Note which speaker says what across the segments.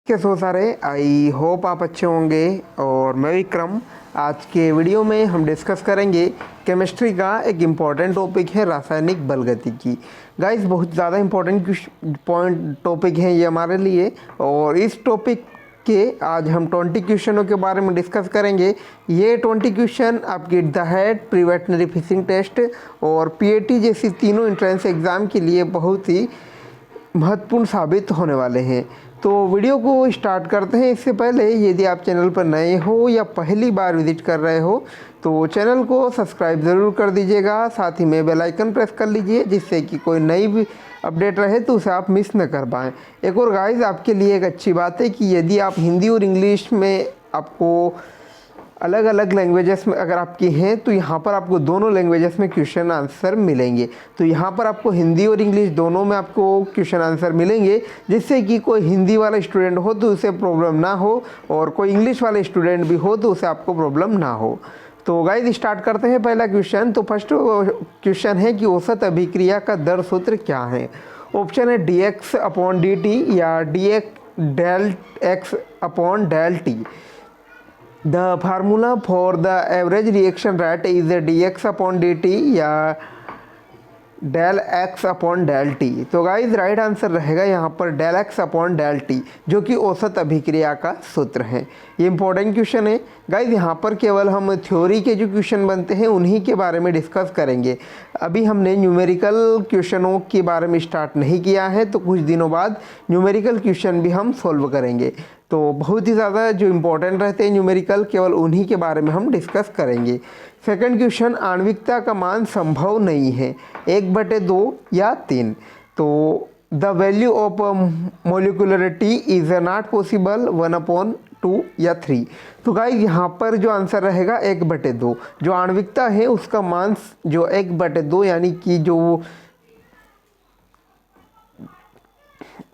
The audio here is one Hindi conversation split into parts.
Speaker 1: कैसे हो सारे। आई होप आप अच्छे होंगे। और मैं विक्रम। आज के वीडियो में हम डिस्कस करेंगे केमिस्ट्री का एक इम्पॉर्टेंट टॉपिक है रासायनिक बलगतिकी। गाइस बहुत ज़्यादा इम्पॉर्टेंट पॉइंट टॉपिक है ये हमारे लिए। और इस टॉपिक के आज हम 20 क्वेश्चनों के बारे में डिस्कस करेंगे। ये 20 क्वेश्चन आपकी the head pre veterinary fishing test और पीएटी जैसी तीनों एंट्रेंस एग्ज़ाम के लिए बहुत ही महत्वपूर्ण साबित होने वाले हैं। तो वीडियो को स्टार्ट करते हैं। इससे पहले यदि आप चैनल पर नए हो या पहली बार विजिट कर रहे हो तो चैनल को सब्सक्राइब ज़रूर कर दीजिएगा। साथ ही में बेल आइकन प्रेस कर लीजिए जिससे कि कोई नई भी अपडेट रहे तो उसे आप मिस न कर पाएँ। एक और गाइस आपके लिए एक अच्छी बात है कि यदि आप हिंदी और इंग्लिश में आपको अलग अलग लैंग्वेजेस में अगर आपकी हैं तो यहाँ पर आपको दोनों लैंग्वेजेस में क्वेश्चन आंसर मिलेंगे। तो यहाँ पर आपको हिंदी और इंग्लिश दोनों में आपको क्वेश्चन आंसर मिलेंगे, जिससे कि कोई हिंदी वाला स्टूडेंट हो तो उसे प्रॉब्लम ना हो और कोई इंग्लिश वाला स्टूडेंट भी हो तो उसे आपको प्रॉब्लम ना हो। तो गाइस स्टार्ट करते हैं पहला क्वेश्चन। तो फर्स्ट क्वेश्चन है कि औसत अभिक्रिया का दर सूत्र क्या है। ऑप्शन है dx/dt या dx/dt। The formula for the average reaction rate is dx/dt या del x upon del t. तो गाइज राइट आंसर रहेगा यहाँ पर डेल x/dt, जो कि औसत अभिक्रिया का सूत्र है। ये इंपॉर्टेंट क्वेश्चन है गाइज। यहाँ पर केवल हम थ्योरी के जो क्वेश्चन बनते हैं उन्हीं के बारे में डिस्कस करेंगे। अभी हमने न्यूमेरिकल क्वेश्चनों के बारे में स्टार्ट नहीं किया है, तो कुछ दिनों बाद न्यूमेरिकल क्वेश्चन भी हम सॉल्व करेंगे। तो बहुत ही ज़्यादा जो इम्पोर्टेंट रहते हैं न्यूमेरिकल, केवल उन्हीं के बारे में हम डिस्कस करेंगे। सेकंड क्वेश्चन, आणविकता का मान संभव नहीं है 1/2 या 3। तो the value of molecularity is not possible 1/2 या 3। तो गाइस यहाँ पर जो आंसर रहेगा 1/2। जो आणविकता है उसका मान जो 1/2 यानी कि जो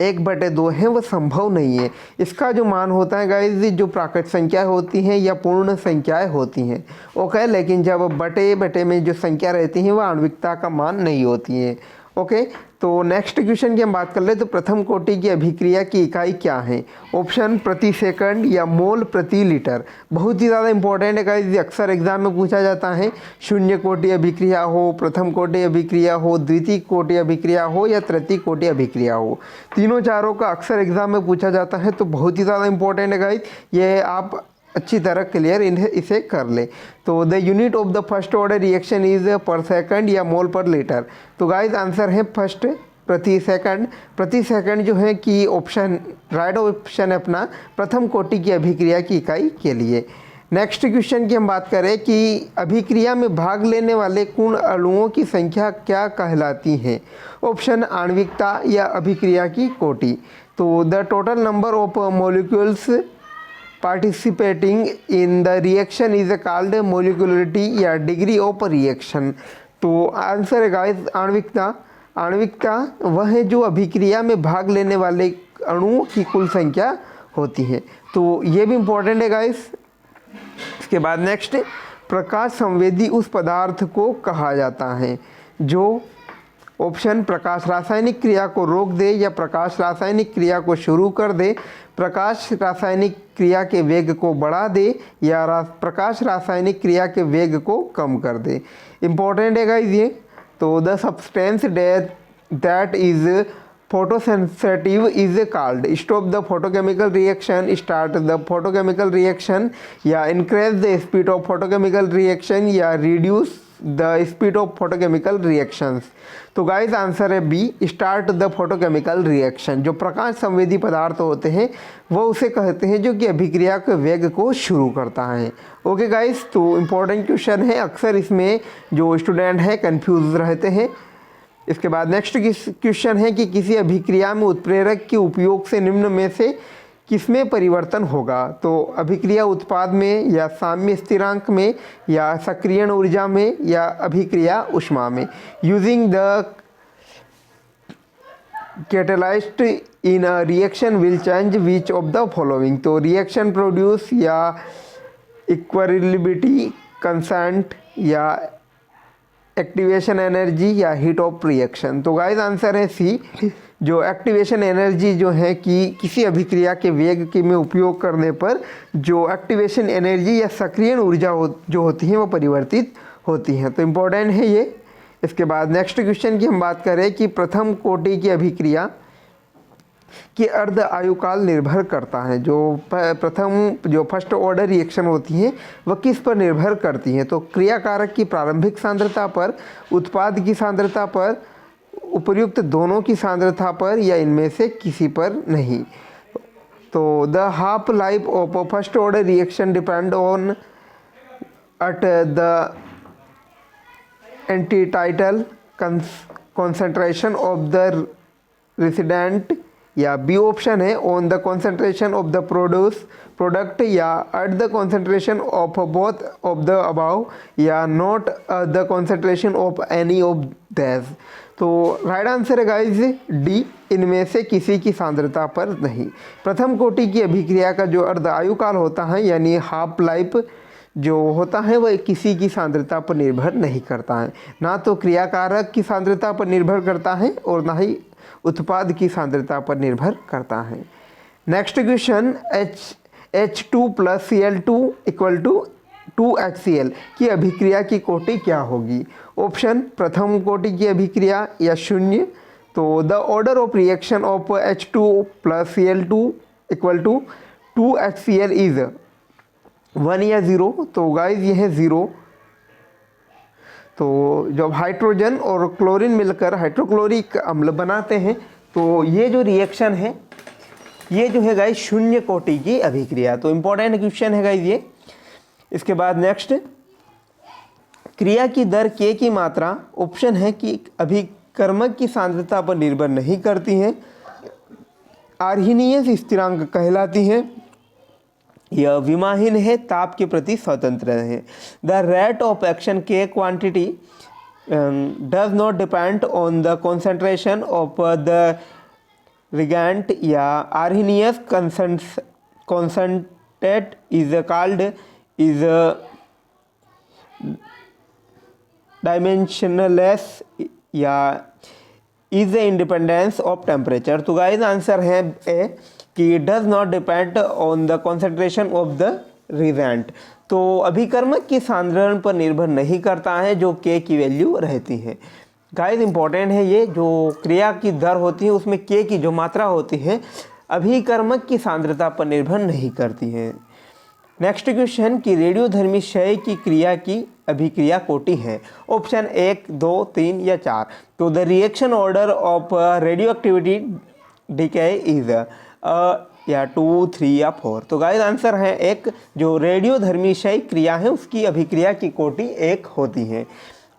Speaker 1: 1/2 है वो संभव नहीं है। इसका जो मान होता है गाइस, जो प्राकृत संख्या होती हैं या पूर्ण संख्याएं होती हैं ओके, लेकिन जब बटे में जो संख्या रहती हैं वो आणविकता का मान नहीं होती हैं ओके। तो नेक्स्ट क्वेश्चन की हम बात कर ले तो प्रथम कोटि की अभिक्रिया की इकाई क्या है। ऑप्शन प्रति सेकंड या मोल प्रति लीटर। बहुत ही ज़्यादा इंपॉर्टेंट है गाइस, अक्सर एग्जाम में पूछा जाता है। शून्य कोटि अभिक्रिया हो, प्रथम कोटि अभिक्रिया हो, द्वितीय कोटि अभिक्रिया हो या तृतीय कोटि अभिक्रिया हो, तीनों चारों का अक्सर एग्जाम में पूछा जाता है। तो बहुत ही ज़्यादा इंपॉर्टेंट है गाइस, ये आप अच्छी तरह क्लियर इसे कर ले। तो the unit of the first order reaction is पर सेकंड या मोल पर लीटर। तो गाइस आंसर है फर्स्ट प्रति सेकंड। प्रति सेकंड जो है कि ऑप्शन राइट ऑप्शन है अपना प्रथम कोटि की अभिक्रिया की इकाई के लिए। नेक्स्ट क्वेश्चन की हम बात करें कि अभिक्रिया में भाग लेने वाले कुल अणुओं की संख्या क्या कहलाती है। ऑप्शन आणविकता या अभिक्रिया की कोटि। तो the total number of molecules participating in the reaction is called molecularity या डिग्री ऑफ रिएक्शन। तो आंसर है गाइस आणविकता। आणविकता वह है जो अभिक्रिया में भाग लेने वाले अणुओं की कुल संख्या होती है। तो ये भी इम्पोर्टेंट है गाइस। इसके बाद नेक्स्ट, प्रकाश संवेदी उस पदार्थ को कहा जाता है जो ऑप्शन प्रकाश रासायनिक क्रिया को रोक दे या प्रकाश रासायनिक क्रिया को शुरू कर दे, प्रकाश रासायनिक क्रिया के वेग को बढ़ा दे या प्रकाश रासायनिक क्रिया के वेग को कम कर दे। इम्पोर्टेंट है गाइस ये। तो the substance that is photosensitive is called stop the photochemical reaction, start the photochemical reaction या increase the speed of photochemical reaction या reduce the speed of photochemical reactions. तो गाइस आंसर है B, start the photochemical reaction. जो प्रकाश संवेदी पदार्थ होते हैं वो उसे कहते हैं जो कि अभिक्रिया के वेग को शुरू करता है ओके गाइस। तो इम्पोर्टेंट क्वेश्चन है, अक्सर इसमें जो स्टूडेंट है कंफ्यूज रहते हैं। इसके बाद नेक्स्ट क्वेश्चन है कि किसी अभिक्रिया में उत्प्रेरक के उपयोग से निम्न में से किसमें परिवर्तन होगा। तो अभिक्रिया उत्पाद में या साम्य स्थिरांक में या सक्रियण ऊर्जा में या अभिक्रिया ऊष्मा में। Using the catalyst in a reaction will change which of the following. तो रिएक्शन प्रोड्यूस या इक्विलिब्रिटी कंसेंट या एक्टिवेशन एनर्जी या हीट ऑफ रिएक्शन। तो गाइस आंसर है सी, जो एक्टिवेशन एनर्जी जो है कि किसी अभिक्रिया के वेग के में उपयोग करने पर जो एक्टिवेशन एनर्जी या सक्रियण ऊर्जा जो होती है वो परिवर्तित होती हैं। तो इम्पोर्टेंट है ये। इसके बाद नेक्स्ट क्वेश्चन की हम बात करें कि प्रथम कोटि की अभिक्रिया कि अर्ध आयुकाल निर्भर करता है। जो प्रथम जो फर्स्ट ऑर्डर रिएक्शन होती हैं वह किस पर निर्भर करती हैं? तो क्रियाकारक की प्रारंभिक सांद्रता पर, उत्पाद की सांद्रता पर, उपर्युक्त दोनों की सांद्रता पर, या इनमें से किसी पर नहीं। तो the half life of first order reaction depend on at the initial concentration of the reactant, या बी ऑप्शन है on the concentration of the product, या at the concentration of both of the above, या not the concentration of any of these. तो राइट आंसर है गाइज डी, इनमें से किसी की सांद्रता पर नहीं। प्रथम कोटि की अभिक्रिया का जो अर्ध आयुकाल होता है यानी हाफ लाइफ जो होता है वह किसी की सांद्रता पर निर्भर नहीं करता है, ना तो क्रियाकारक की सांद्रता पर निर्भर करता है और ना ही उत्पाद की सांद्रता पर निर्भर करता है। Next question, H2 + Cl2 = 2HCl की अभिक्रिया की कोटि क्या होगी? ऑप्शन प्रथम कोटि की अभिक्रिया या शून्य। तो the order of reaction of H2 + Cl2 = 2HCl is 1 या 0। तो गाइज ये है 0। तो जब हाइड्रोजन और क्लोरीन मिलकर हाइड्रोक्लोरिक अम्ल बनाते हैं तो ये जो रिएक्शन है ये जो है गाइज शून्य कोटि की अभिक्रिया। तो इम्पोर्टेंट क्वेश्चन है गाइज ये। इसके बाद नेक्स्ट, क्रिया की दर K की मात्रा ऑप्शन है कि अभिकर्मक की सांद्रता पर निर्भर नहीं करती हैं, आर्हिनीय स्थिरांक कहलाती हैं, यह विमाहीन है, ताप के प्रति स्वतंत्र है। The rate of action K quantity does not depend on the concentration of the reagent, या Arrhenius concentrate is called is dimensionless, या is the independence of temperature. तो गाइस आंसर है ए कि does not depend on the concentration of the reagent. तो अभिकर्मक की सांद्रण पर निर्भर नहीं करता है जो K की वैल्यू रहती है। गाइस इंपॉर्टेंट है ये, जो क्रिया की दर होती है उसमें K की जो मात्रा होती है अभिकर्मक की सांद्रता पर निर्भर नहीं करती है। नेक्स्ट क्वेश्चन कि रेडियोधर्मी क्षय की क्रिया की अभिक्रिया कोटि है। ऑप्शन 1, 2, 3 या 4। तो the reaction order of radio activity decay is या 2, 3 या 4। तो गाइस आंसर है 1, जो रेडियोधर्मी क्षय क्रिया है उसकी अभिक्रिया की कोटि 1 होती है।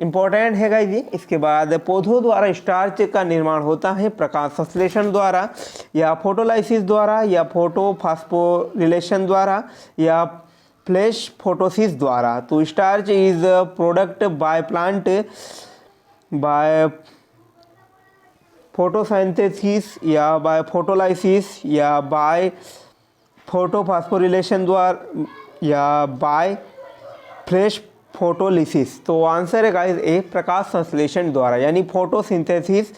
Speaker 1: इंपॉर्टेंट है गाइस ये। इसके बाद पौधों द्वारा स्टार्च का निर्माण होता है प्रकाश संश्लेषण द्वारा, या फोटोलाइसिस द्वारा, या फोटोफॉस्फोरिलेशन द्वारा, या फ्लैश फोटोसिस द्वारा। तो starch is product by plant by photosynthesis, या बाय फोटोलाइसिस, या बाय फोटोफॉस्फोरिलेशन द्वारा, या बाय फ्लैश फोटोलिसिस। तो आंसर है गाइस ए, प्रकाश संश्लेषण द्वारा यानी फोटोसिंथेसिस,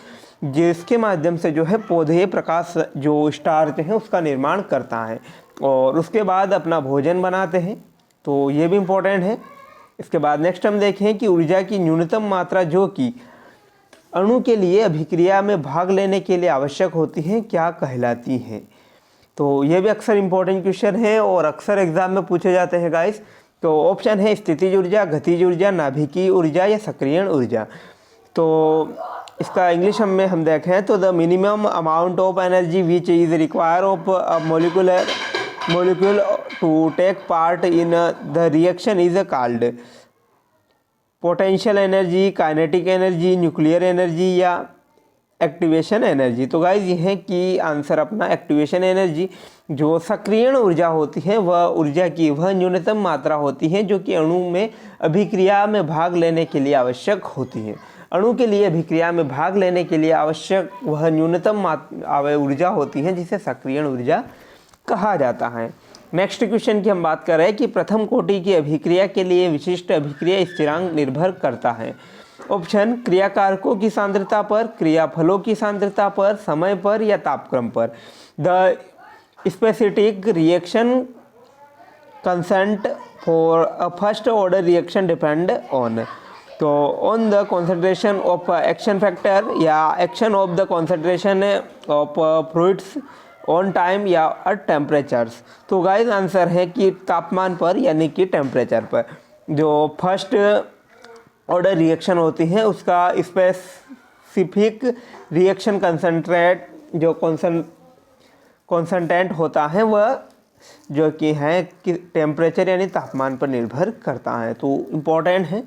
Speaker 1: जिसके माध्यम से जो है पौधे प्रकाश जो स्टार्च है उसका निर्माण करता है और उसके बाद अपना भोजन बनाते हैं। तो ये भी इम्पोर्टेंट है। इसके बाद नेक्स्ट हम देखें कि ऊर्जा की न्यूनतम मात्रा जो कि अणु के लिए अभिक्रिया में भाग लेने के लिए आवश्यक होती है क्या कहलाती है? तो ये भी अक्सर इम्पोर्टेंट क्वेश्चन है और अक्सर एग्जाम में पूछे जाते हैं गाइस। तो ऑप्शन है स्थितिज ऊर्जा, गतिज ऊर्जा, नाभिकीय ऊर्जा या सक्रियण ऊर्जा। तो इसका इंग्लिश में हम देखें तो the minimum amount of energy which is require of molecule to take part in the reaction is called potential energy, kinetic energy, nuclear energy या एक्टिवेशन एनर्जी। तो गाइज ये है कि आंसर अपना एक्टिवेशन एनर्जी। जो सक्रियण ऊर्जा होती है वह ऊर्जा की वह न्यूनतम मात्रा होती है जो कि अणु में अभिक्रिया में भाग लेने के लिए आवश्यक होती है। अणु के लिए अभिक्रिया में भाग लेने के लिए आवश्यक वह न्यूनतम ऊर्जा होती है जिसे सक्रियण ऊर्जा कहा जाता है। नेक्स्ट क्वेश्चन की हम बात कर रहे हैं कि प्रथम कोटि की अभिक्रिया के लिए विशिष्ट अभिक्रिया स्थिरांक निर्भर करता है। ऑप्शन क्रियाकारकों की सांद्रता पर, क्रियाफलों की सांद्रता पर, समय पर या तापक्रम पर। The specific reaction constant for a first order reaction depend on, तो on the concentration of action factor या action of the concentration of fluids on time या एट टेम्परेचर्स। तो गाइस आंसर है कि तापमान पर यानी कि टेम्परेचर पर। जो फर्स्ट ऑर्डर रिएक्शन होती है उसका स्पेसिफिक रिएक्शन कंसंट्रेट जो कॉन्सेंटेंट होता है वह जो कि है कि टेम्परेचर यानी तापमान पर निर्भर करता है, तो इम्पोर्टेंट है।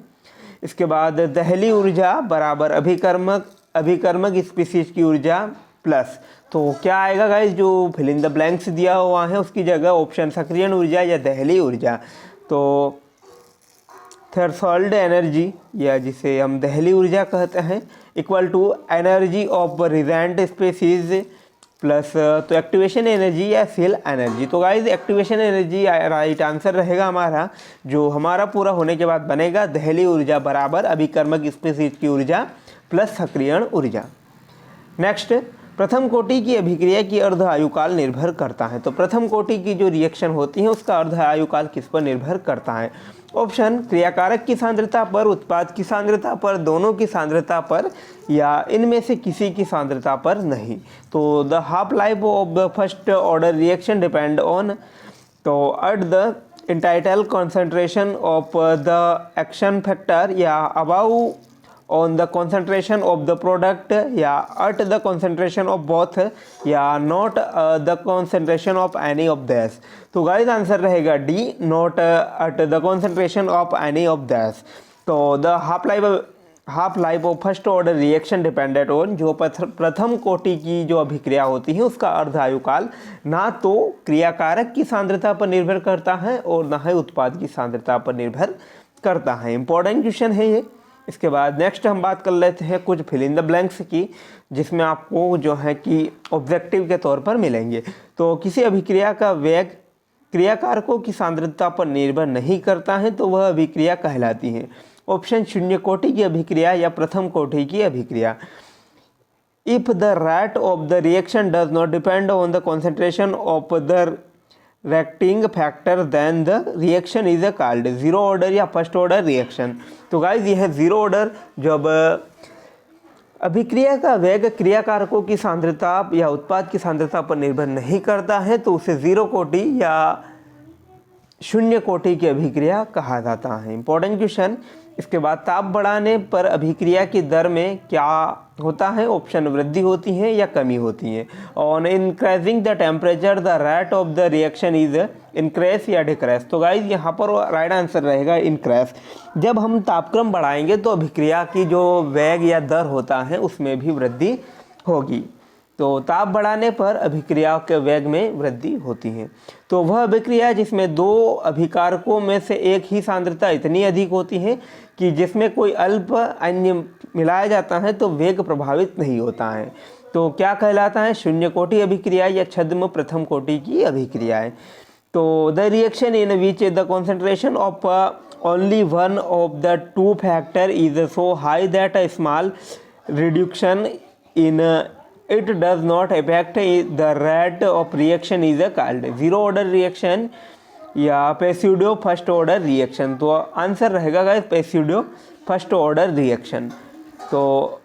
Speaker 1: इसके बाद दहली ऊर्जा बराबर अभिकर्मक स्पीसीज की ऊर्जा प्लस, तो क्या आएगा गाइस, जो फिल इन द ब्लैंक्स दिया हुआ है उसकी जगह ऑप्शन सक्रियण ऊर्जा या दहली ऊर्जा। तो थ्रेशोल्ड एनर्जी या जिसे हम दहली ऊर्जा कहते हैं equal to energy of reagent species plus तो एक्टिवेशन एनर्जी या सेल एनर्जी। तो guys activation energy right answer रहेगा हमारा, जो हमारा पूरा होने के बाद बनेगा दहली ऊर्जा बराबर अभिकर्मक स्पीसीज की ऊर्जा प्लस सक्रियण ऊर्जा। नेक्स्ट, प्रथम कोटि की अभिक्रिया की अर्ध आयुकाल निर्भर करता है। तो प्रथम कोटि की जो रिएक्शन होती है उसका अर्ध आयुकाल किस पर निर्भर करता है। ऑप्शन क्रियाकारक की सांद्रता पर, उत्पाद की सांद्रता पर, दोनों की सांद्रता पर या इनमें से किसी की सांद्रता पर नहीं। तो the half life of the first order reaction depend on, तो at the initial concentration of the action factor या about on the concentration of the product या at the concentration of both या not the concentration of any of these. तो गाइस आंसर रहेगा D, not at the concentration of any of these. तो the half life of first order reaction depended on, जो प्रथम कोटि की जो अभिक्रिया होती है उसका अर्ध आयुकाल ना तो क्रियाकारक की सांद्रता पर निर्भर करता है और ना ही उत्पाद की सांद्रता पर निर्भर करता है। इंपॉर्टेंट क्वेश्चन है ये। इसके बाद नेक्स्ट हम बात कर लेते हैं कुछ फिल इन द ब्लैंक्स की, जिसमें आपको जो है कि ऑब्जेक्टिव के तौर पर मिलेंगे। तो किसी अभिक्रिया का वेग क्रियाकारकों की सांद्रता पर निर्भर नहीं करता है तो वह अभिक्रिया कहलाती है। ऑप्शन शून्य कोटि की अभिक्रिया या प्रथम कोटि की अभिक्रिया। If the rate of the reaction does not depend on the concentration of the reacting factor then the reaction is called zero order या फर्स्ट ऑर्डर रिएक्शन। तो गाइज यह जीरो ऑर्डर, जब अभिक्रिया का वेग क्रियाकारकों की सांद्रता या उत्पाद की सांद्रता पर निर्भर नहीं करता है तो उसे जीरो कोटि या शून्य कोटि की अभिक्रिया कहा जाता है। Important question. इसके बाद ताप बढ़ाने पर अभिक्रिया की दर में क्या होता है। ऑप्शन वृद्धि होती है या कमी होती है। On increasing the temperature the rate of the reaction is increase या डिक्रेस। तो गाइज यहाँ पर राइट आंसर रहेगा इंक्रेस। जब हम तापक्रम बढ़ाएंगे तो अभिक्रिया की जो वेग या दर होता है उसमें भी वृद्धि होगी। तो ताप बढ़ाने पर अभिक्रिया के वेग में वृद्धि होती है। तो वह अभिक्रिया जिसमें दो अभिकारकों में से एक ही सांद्रता इतनी अधिक होती है कि जिसमें कोई अल्प अन्य मिलाया जाता है तो वेग प्रभावित नहीं होता है, तो क्या कहलाता है, शून्य कोटि अभिक्रिया या छद्म प्रथम कोटि की अभिक्रियाएं। तो the reaction in which the concentration of only one of the two factor is so high that a small reduction in it does not affect the rate of reaction is called zero order reaction या पेस्यूडो फर्स्ट ऑर्डर रिएक्शन। तो आंसर रहेगा गाइस पेस्यूडो फर्स्ट ऑर्डर रिएक्शन। तो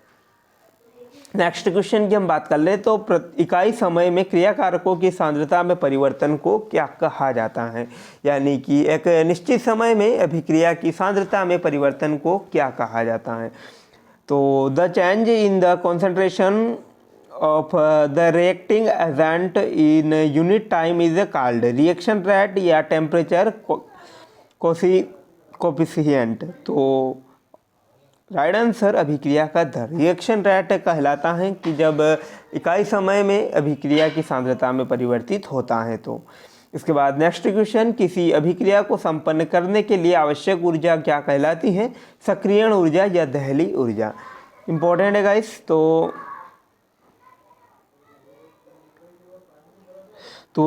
Speaker 1: नेक्स्ट क्वेश्चन की हम बात कर ले तो इकाई समय में क्रियाकारकों की सांद्रता में परिवर्तन को क्या कहा जाता है, यानी कि एक निश्चित समय में अभिक्रिया की सांद्रता में परिवर्तन को क्या कहा जाता है। तो the change in the concentration of the reacting agent in unit time is called reaction rate या temperature coefficient। तो राइट आंसर अभिक्रिया का दर रिएक्शन रेट कहलाता है कि जब इकाई समय में अभिक्रिया की सांद्रता में परिवर्तित होता है। तो इसके बाद नेक्स्ट क्वेश्चन, किसी अभिक्रिया को संपन्न करने के लिए आवश्यक ऊर्जा क्या कहलाती है, सक्रियण ऊर्जा या दहली ऊर्जा। इंपॉर्टेंट है गाइस। तो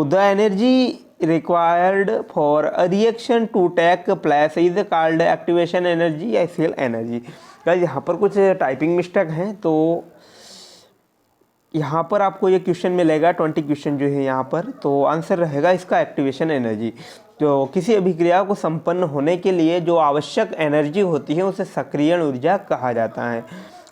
Speaker 1: the energy required for a reaction to take place is called activation energy या सेल एनर्जी। गाइस यहाँ पर कुछ टाइपिंग मिस्टेक हैं, तो यहाँ पर आपको ये क्वेश्चन मिलेगा 20 क्वेश्चन जो है यहाँ पर। तो आंसर रहेगा इसका एक्टिवेशन एनर्जी। तो किसी अभिक्रिया को संपन्न होने के लिए जो आवश्यक एनर्जी होती है उसे सक्रियण ऊर्जा कहा जाता है।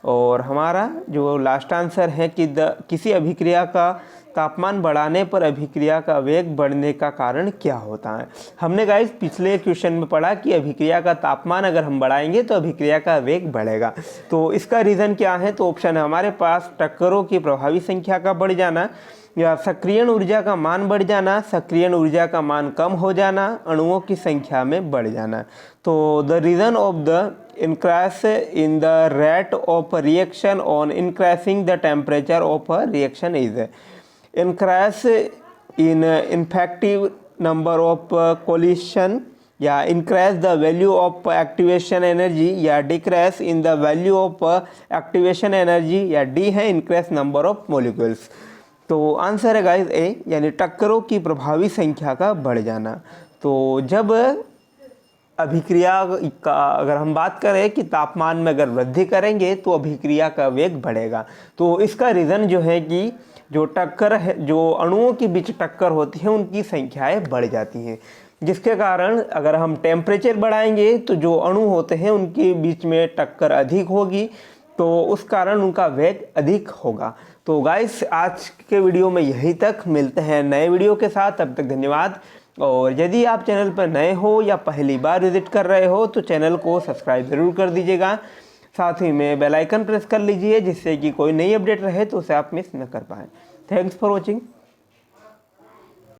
Speaker 1: और हमारा जो लास्ट आंसर है कि किसी अभिक्रिया का तापमान बढ़ाने पर अभिक्रिया का वेग बढ़ने का कारण क्या होता है। हमने गाइस पिछले क्वेश्चन में पढ़ा कि अभिक्रिया का तापमान अगर हम बढ़ाएंगे तो अभिक्रिया का वेग बढ़ेगा। तो इसका रीज़न क्या है, तो ऑप्शन है हमारे पास टक्करों की प्रभावी संख्या का बढ़ जाना, या सक्रियण ऊर्जा का मान बढ़ जाना, सक्रियण ऊर्जा का मान कम हो जाना, अणुओं की संख्या में बढ़ जाना। तो the reason of the increase in the rate of reaction on increasing the temperature of a reaction is increase in effective number of collision, या increase the value of activation energy, या decrease in the value of activation energy, या D है increase number of molecules। तो आंसर है गाइस ए, यानी टक्करों की प्रभावी संख्या का बढ़ जाना। तो जब अभिक्रिया का अगर हम बात करें कि तापमान में अगर वृद्धि करेंगे तो अभिक्रिया का वेग बढ़ेगा। तो इसका रीज़न जो है कि जो टक्कर है, जो अणुओं के बीच टक्कर होती है उनकी संख्याएं बढ़ जाती हैं, जिसके कारण अगर हम टेम्परेचर बढ़ाएंगे तो जो अणु होते हैं उनके बीच में टक्कर अधिक होगी, तो उस कारण उनका वेग अधिक होगा। तो गाइस आज के वीडियो में यहीं तक, मिलते हैं नए वीडियो के साथ, तब तक धन्यवाद। और यदि आप चैनल पर नए हो या पहली बार विजिट कर रहे हो तो चैनल को सब्सक्राइब ज़रूर कर दीजिएगा, साथ ही में बेल आइकन प्रेस कर लीजिए जिससे कि कोई नई अपडेट रहे तो उसे आप मिस न कर पाएँ। Thanks for watching.